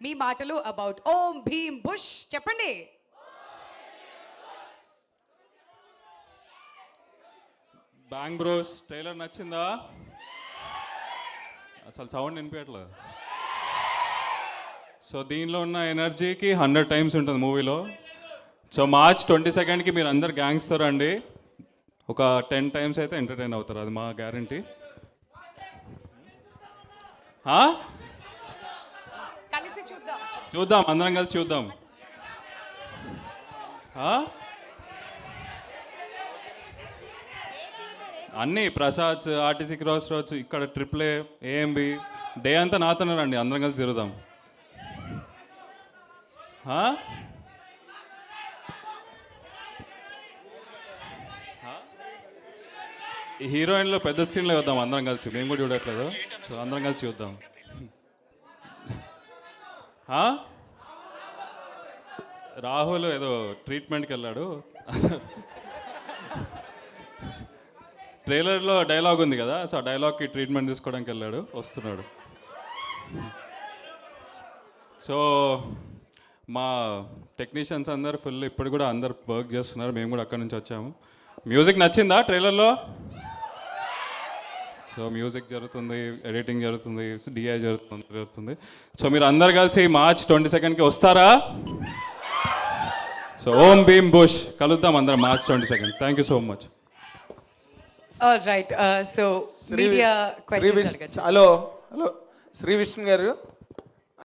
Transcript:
మీ మాటలు about Om Bhim bush చెప్పండి. Bang bros trailer నచ్చిందా? అసలు సౌండ్ వినిపించట్లేదు. సో దీనిలో ఉన్న ఎనర్జీకి 100 టైమ్స్ ఉంటుంది మూవీలో. సో March 22కి మీరు అందరు గ్యాంగ్స్టర్ అండి, ఒక 10 టైమ్స్ అయితే ఎంటర్టైన్ అవుతారు, అది మా గ్యారంటీ. కలిసి చూద్దాం, చూద్దాం, అందరం కలిసి చూద్దాం. అన్నీ ప్రసాద్, ఆర్టీసీ క్రాస్ రోడ్స్, ఇక్కడ AAA, AMB డే అంతా నాతోనే రండి, అందరం కలిసి తిరుగుదాం. హీరోయిన్లో పెద్ద స్క్రీన్లో వద్దాం అందరం కలిసి, మేము కూడా చూడట్లేదు, సో అందరం కలిసి చూద్దాం. రాహుల్ ఏదో ట్రీట్మెంట్కి వెళ్ళాడు, ట్రైలర్లో డైలాగ్ ఉంది కదా, సో ఆ డైలాగ్కి ట్రీట్మెంట్ తీసుకోవడానికి వెళ్ళాడు, వస్తున్నాడు. సో మా టెక్నీషియన్స్ అందరు ఫుల్ ఇప్పుడు కూడా అందరు వర్క్ చేస్తున్నారు, మేము కూడా అక్కడి నుంచి వచ్చాము. మ్యూజిక్ నచ్చిందా ట్రైలర్లో? సో మ్యూజిక్ జరుగుతుంది, ఎడిటింగ్ జరుగుతుంది, డిఐ జరుగుతుంది. సో మీరు అందరు కలిసి March 22కి వస్తారా? సో ఓం భీమ్ బుష్ కలుద్దాం అందరం March 22. Thank you so much. Right, so media questions. Hello Shri Vishnu గారు,